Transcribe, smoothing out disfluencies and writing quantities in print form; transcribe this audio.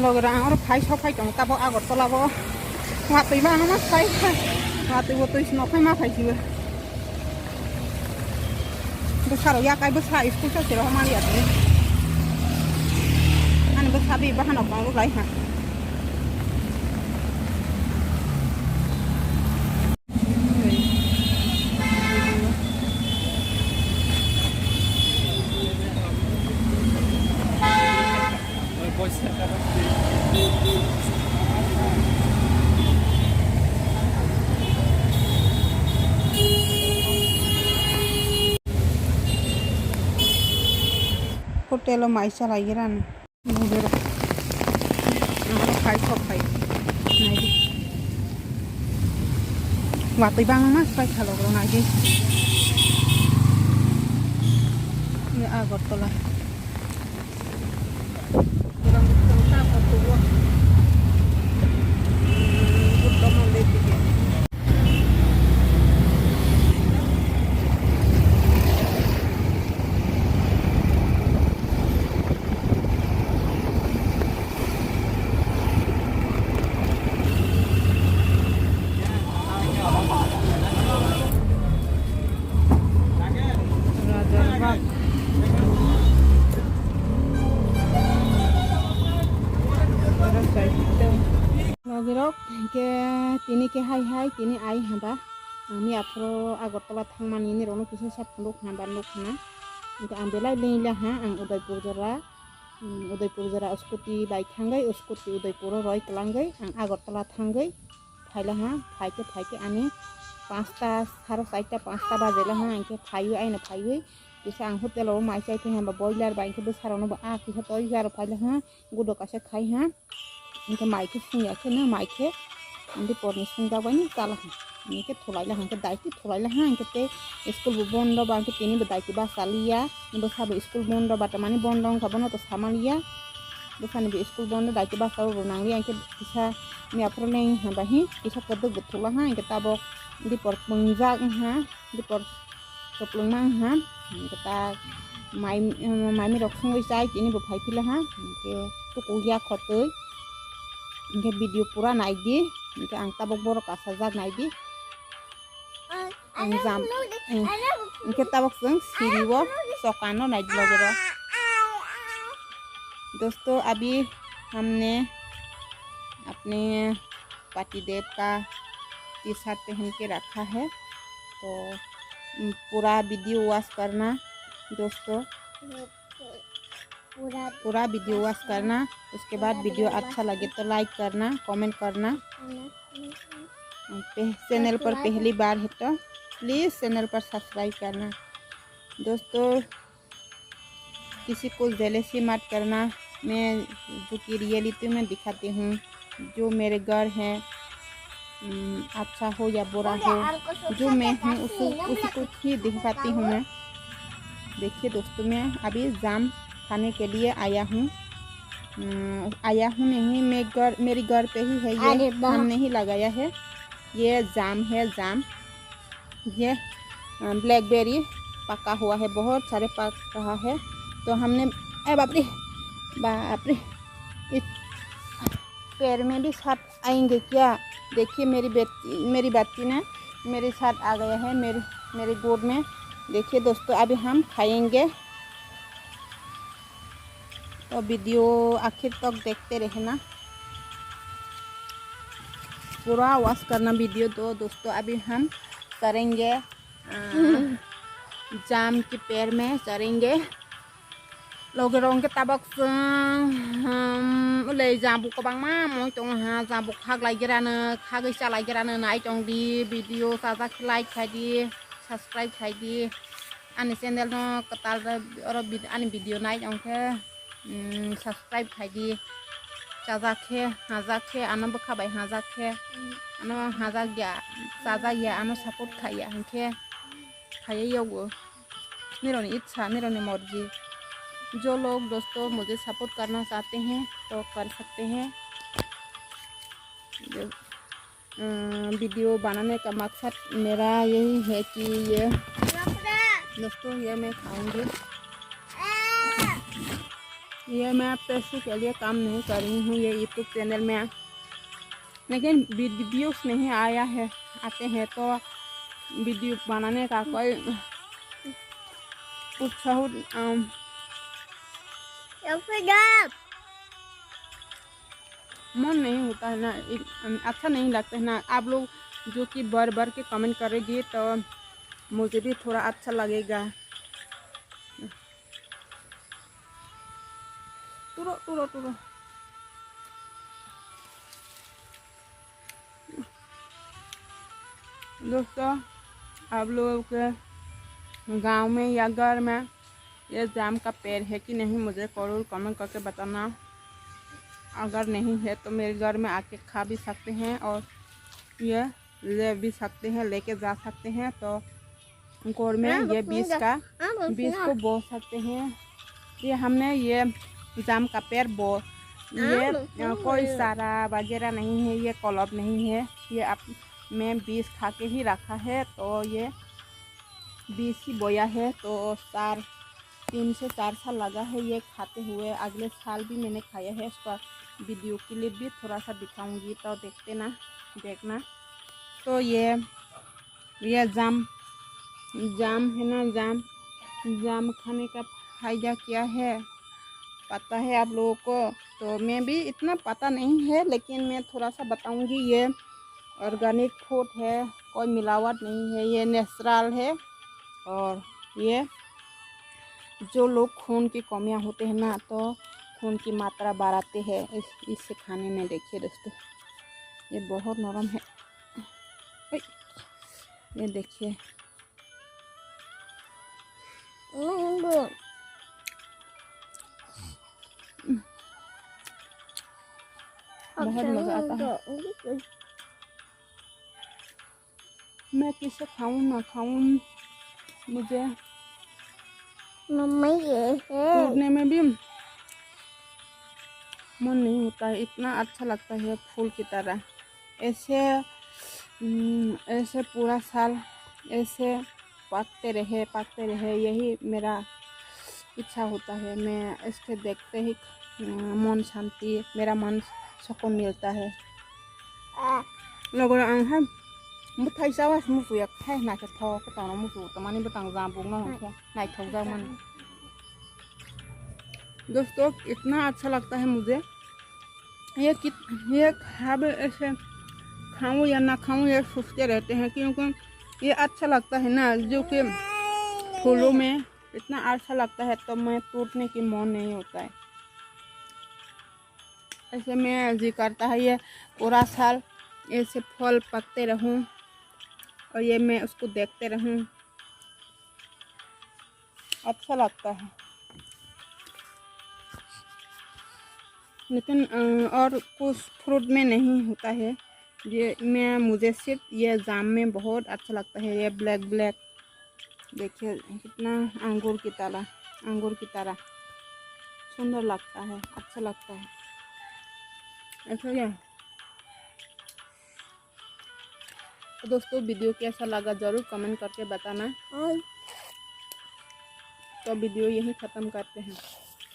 লগেরা আর phi সফাই দं তাবো আগরতলাবো ওয়াতইবা আনো মাছ phi ওয়াতইবো তইস নফাই মা ফাইছিবো बोसाराव याकाय बोसा school ससेराव मालियादि आंनि बोसा बे बाहानाव बांलो लाय हा hotel maisa lagiran mudera nama kai sopai naidi watoi bang mas pai khalo gro naidi ini Agartala kurang kota Papua Buddha Monday tiga Logirok ke tini ke hai tini ai haba ami afro Agartala thangmani ni rono kisa sap penduk haba nuk na ke ambelai leila ha ang Udaipur jara scooty bike thangai scooty Udaipur roi kelangai ang Agartala thangai phaila ha phaike ani 5টা 4:30 5টা bajela ha angke phaiu aina phaiu kisa ang hotel ro mai chai the hamba boiler ba angke besarano ba a kisa toi jaro phaila ha gudo kase khai ha इनके माइके सुनिया के ना माइके इनके पढ़ने सुनता बनी चला है इनके थोड़ा हाँ के दायित्व थोड़ा हाँ इनके ते स्कूल बंद बांके तीनी दायित्व बा सालिया बस अब स्कूल बंद बाटा मानी बंद खाबो तो सामालिया बस ने स्कूल बंद दायित्व बा साव रोनांगली इनके किसा ने अपने हाँ बाही किसा कद गुथुला हाँ इनके ताबो इनके पर पंजा हाँ इनके पर कपलंग हाँ इनके ता माई में रखसंग जाय तीनी बफाई फिला हाँ इनके तो कोया खतई इनके वीडियो पूरा नाई दी इनके अंगता बक कासा जाग नाई दी जाम इनके तबक संग सीरीवो सोकानो नाई दी लगेरो दोस्तों अभी हमने अपने पतिदेव का टी-शर्ट पहन के रखा है तो पूरा वीडियो वॉच करना दोस्तों पूरा वीडियो वॉच करना उसके बाद वीडियो अच्छा लगे तो लाइक करना कमेंट करना चैनल पर पहली बार है तो प्लीज़ चैनल पर सब्सक्राइब करना दोस्तों किसी को जेलसी मत करना मैं जो कि रियलिटी में दिखाती हूँ जो मेरे घर है अच्छा हो या बुरा हो जो मैं हूँ उसको ही दिखाती हूँ मैं देखिए दोस्तों मैं अभी जाम खाने के लिए आया हूँ नहीं मेरी घर पे ही है ये हमने ही लगाया है ये जाम है जाम ये ब्लैकबेरी पका हुआ है बहुत सारे पक रहा है तो हमने बाप रे इस पैर में भी साथ आएंगे क्या देखिए मेरी बच्ची ने मेरे साथ आ गया है मेरे गोद में देखिए दोस्तों अभी हम खाएंगे तो वीडियो आखिर तक देखते रहना पूरा वॉच करना वीडियो तो दोस्तों अभी हम करेंगे जाम के पैर में चढ़ेंगे लोगों के तबक ले जाबू को बांगमा मोय तो हाँ जाबू खाग लाइगेरानो खागै चालाइगेरानो नाय तंग दी वीडियो साजा लाइक खाइदी सब्सक्राइब खाइदी आनी चैनल नो कताल और आनी वीडियो नाय अंके सब्सक्राइब खाइदी हाजाखे आनो बखाबाय हाजाखे आनो हाजा गया साजा गया आनो सपोर्ट खाया हंके खाये योगो मेरोनी इच्छा मेरोनी मर्जी जो लोग दोस्तों मुझे सपोर्ट करना चाहते हैं तो कर सकते हैं वीडियो बनाने का मकसद मेरा यही है कि ये दोस्तों ये मैं खाऊंगी ये मैं पैसे के लिए काम नहीं कर रही हूँ ये यूट्यूब चैनल में, लेकिन वीडियोस नहीं आते हैं तो वीडियो बनाने का कोई उत्साह मन नहीं होता है ना, अच्छा नहीं लगता है ना। आप लोग जो कि बढ़ बढ़ के कमेंट करेंगे तो मुझे भी थोड़ा अच्छा लगेगा। तुरो तुरो तुरो दोस्तों, आप लोगों के गांव में या घर में ये जाम का पेड़ है कि नहीं मुझे जरूर कमेंट करके बताना। अगर नहीं है तो मेरे घर में आके खा भी सकते हैं और ये ले भी सकते हैं, लेके जा सकते हैं। तो गोर में ये बीज को बो सकते हैं। ये हमने ये जाम का पेड़ बो, ये कोई सारा वगैरह नहीं है, ये कॉलब नहीं है, ये आप मैं बीज खा के ही रखा है। तो ये बीज ही बोया है तो 3 से 4 साल लगा है ये खाते हुए। अगले साल भी मैंने खाया है, उसका वीडियो क्लिप भी थोड़ा सा दिखाऊंगी तो देखना। तो ये जाम है ना, जाम खाने का फायदा क्या है पता है आप लोगों को? तो मैं भी इतना पता नहीं है, लेकिन मैं थोड़ा सा बताऊंगी। ये ऑर्गेनिक फूड है, कोई मिलावट नहीं है, ये नेचुरल है। और ये जो लोग खून की कमियां होते हैं ना, तो खून की मात्रा बढ़ाते हैं इससे खाने में। देखिए दोस्तों, ये बहुत नरम है, ये देखिए। बहुत मज़ा आता है। मैं किसे खाऊं ना खाऊं, मुझे तोड़ने में भी मन नहीं होता है। इतना अच्छा लगता है फूल की तरह। ऐसे पूरा साल ऐसे पकते रहे, यही मेरा इच्छा होता है। मैं इसके देखते ही मन शांति, मेरा मन सुकून मिलता है। लोगों हैं मुझे सावा मुझे या है ना के थो के तंग मुझे तो मानी बतांग जाबुग ना होता नाइ थौजा मन। दोस्तों, इतना अच्छा लगता है मुझे। ये खाब ऐसे खाऊं या ना खाऊं ये सोचते रहते हैं, क्योंकि ये अच्छा लगता है ना, जो कि फूलों में इतना अच्छा लगता है तो मैं टूटने की मन नहीं होता है। ऐसे में जी करता है ये पूरा साल ऐसे फल पकते रहूं और ये मैं उसको देखते रहूं, अच्छा लगता है। लेकिन और कुछ फ्रूट में नहीं होता है ये। मुझे सिर्फ ये जाम में बहुत अच्छा लगता है। ये ब्लैक देखिए कितना अंगूर की तरह सुंदर लगता है, अच्छा लगता है। ऐसा क्या? तो दोस्तों, वीडियो कैसा लगा ज़रूर कमेंट करके बताना। तो वीडियो यहीं ख़त्म करते हैं।